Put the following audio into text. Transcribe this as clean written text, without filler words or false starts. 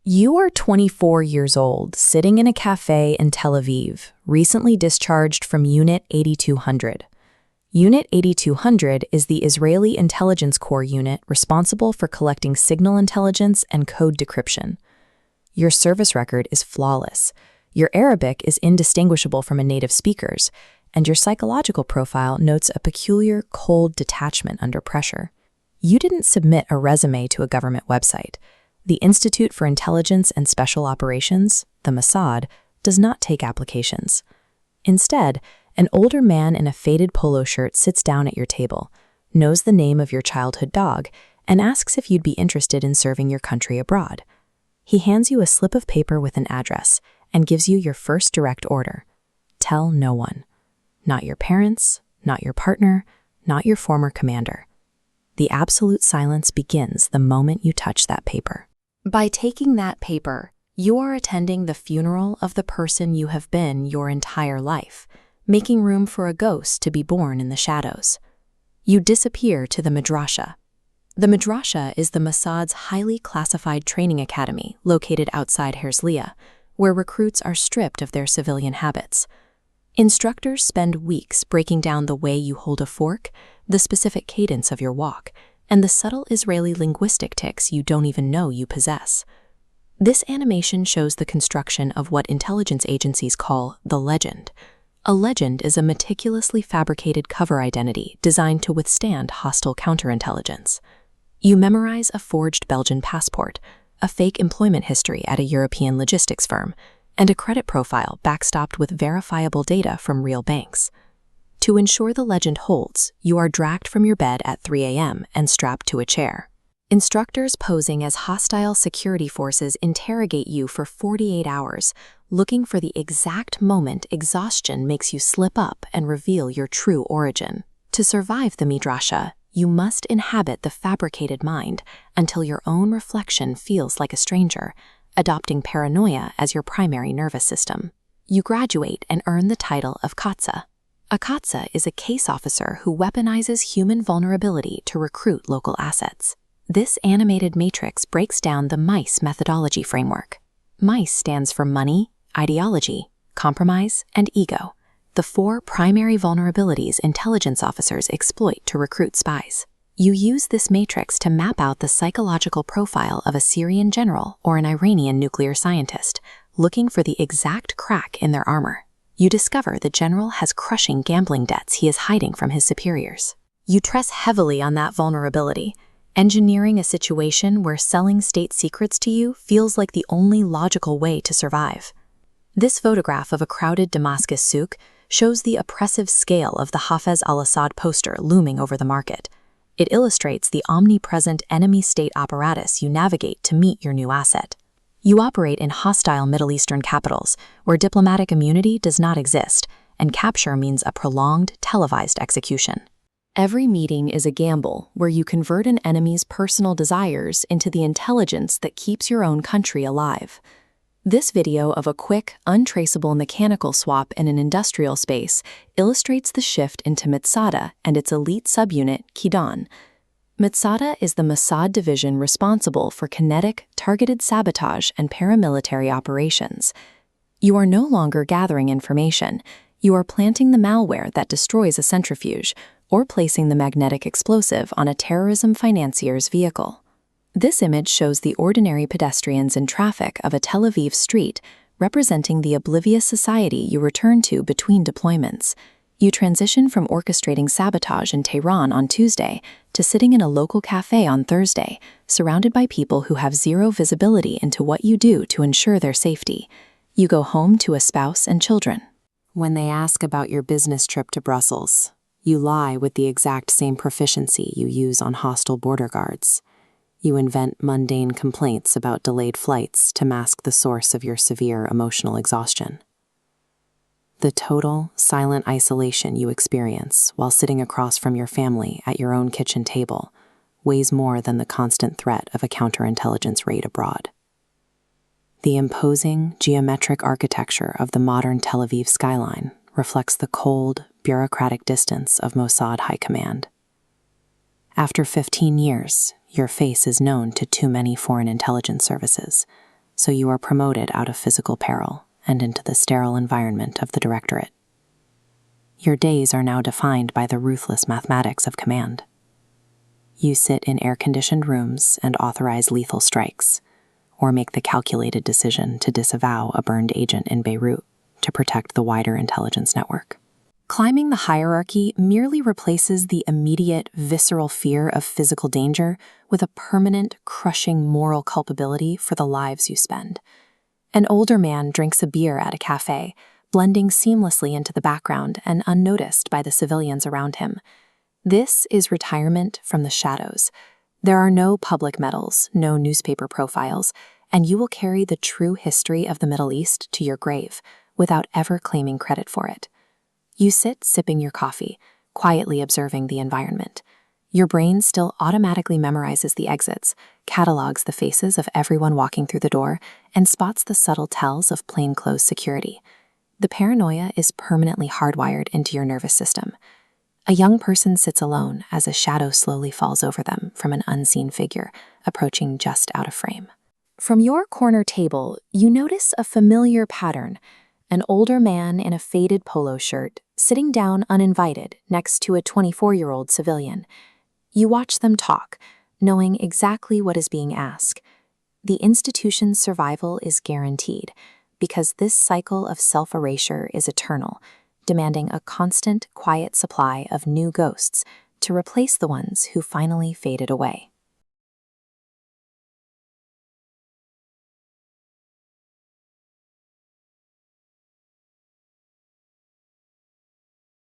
You are 24 years old, sitting in a cafe in Tel Aviv, recently discharged from Unit 8200. Unit 8200 is the Israeli Intelligence Corps unit responsible for collecting signal intelligence and code decryption. Your service record is flawless. Your Arabic is indistinguishable from a native speaker's, and your psychological profile notes a peculiar, cold detachment under pressure. You didn't submit a resume to a government website. The Institute for Intelligence and Special Operations, the Mossad, does not take applications. Instead, an older man in a faded polo shirt sits down at your table, knows the name of your childhood dog, and asks if you'd be interested in serving your country abroad. He hands you a slip of paper with an address and gives you your first direct order. Tell no one. Not your parents, not your partner, not your former commander. The absolute silence begins the moment you touch that paper. By taking that paper, you are attending the funeral of the person you have been your entire life, making room for a ghost to be born in the shadows. You disappear to the Midrasha. The Midrasha is the Mossad's highly classified training academy located outside Herzliya, where recruits are stripped of their civilian habits. Instructors spend weeks breaking down the way you hold a fork, the specific cadence of your walk, and the subtle Israeli linguistic tics you don't even know you possess. This animation shows the construction of what intelligence agencies call the legend. A legend is a meticulously fabricated cover identity designed to withstand hostile counterintelligence. You memorize a forged Belgian passport, a fake employment history at a European logistics firm, and a credit profile backstopped with verifiable data from real banks. To ensure the legend holds, you are dragged from your bed at 3 a.m. and strapped to a chair. Instructors posing as hostile security forces interrogate you for 48 hours, looking for the exact moment exhaustion makes you slip up and reveal your true origin. To survive the Midrasha, you must inhabit the fabricated mind until your own reflection feels like a stranger, adopting paranoia as your primary nervous system. You graduate and earn the title of Katsa. A Katsa is a case officer who weaponizes human vulnerability to recruit local assets. This animated matrix breaks down the MICE methodology framework. MICE stands for money, ideology, compromise, and ego, the four primary vulnerabilities intelligence officers exploit to recruit spies. You use this matrix to map out the psychological profile of a Syrian general or an Iranian nuclear scientist, looking for the exact crack in their armor. You discover the general has crushing gambling debts he is hiding from his superiors. You press heavily on that vulnerability, engineering a situation where selling state secrets to you feels like the only logical way to survive. This photograph of a crowded Damascus souk shows the oppressive scale of the Hafez al-Assad poster looming over the market. It illustrates the omnipresent enemy state apparatus you navigate to meet your new asset. You operate in hostile Middle Eastern capitals, where diplomatic immunity does not exist, and capture means a prolonged, televised execution. Every meeting is a gamble where you convert an enemy's personal desires into the intelligence that keeps your own country alive. This video of a quick, untraceable mechanical swap in an industrial space illustrates the shift into Mossad and its elite subunit, Kidan. Mossad is the Mossad division responsible for kinetic, targeted sabotage and paramilitary operations. You are no longer gathering information. You are planting the malware that destroys a centrifuge or placing the magnetic explosive on a terrorism financier's vehicle. This image shows the ordinary pedestrians in traffic of a Tel Aviv street, representing the oblivious society you return to between deployments. You transition from orchestrating sabotage in Tehran on Tuesday to sitting in a local cafe on Thursday, surrounded by people who have zero visibility into what you do to ensure their safety. You go home to a spouse and children. When they ask about your business trip to Brussels, you lie with the exact same proficiency you use on hostile border guards. You invent mundane complaints about delayed flights to mask the source of your severe emotional exhaustion. The total, silent isolation you experience while sitting across from your family at your own kitchen table weighs more than the constant threat of a counterintelligence raid abroad. The imposing, geometric architecture of the modern Tel Aviv skyline reflects the cold, bureaucratic distance of Mossad High Command. After 15 years, your face is known to too many foreign intelligence services, so you are promoted out of physical peril and into the sterile environment of the directorate. Your days are now defined by the ruthless mathematics of command. You sit in air-conditioned rooms and authorize lethal strikes, or make the calculated decision to disavow a burned agent in Beirut to protect the wider intelligence network. Climbing the hierarchy merely replaces the immediate, visceral fear of physical danger with a permanent, crushing moral culpability for the lives you spend. An older man drinks a beer at a cafe, blending seamlessly into the background and unnoticed by the civilians around him. This is retirement from the shadows. There are no public medals, no newspaper profiles, and you will carry the true history of the Middle East to your grave without ever claiming credit for it. You sit sipping your coffee, quietly observing the environment. Your brain still automatically memorizes the exits, catalogs the faces of everyone walking through the door, and spots the subtle tells of plainclothes security. The paranoia is permanently hardwired into your nervous system. A young person sits alone as a shadow slowly falls over them from an unseen figure, approaching just out of frame. From your corner table, you notice a familiar pattern: an older man in a faded polo shirt, sitting down uninvited next to a 24-year-old civilian. You watch them talk, knowing exactly what is being asked. The institution's survival is guaranteed, because this cycle of self-erasure is eternal, demanding a constant, quiet supply of new ghosts to replace the ones who finally faded away.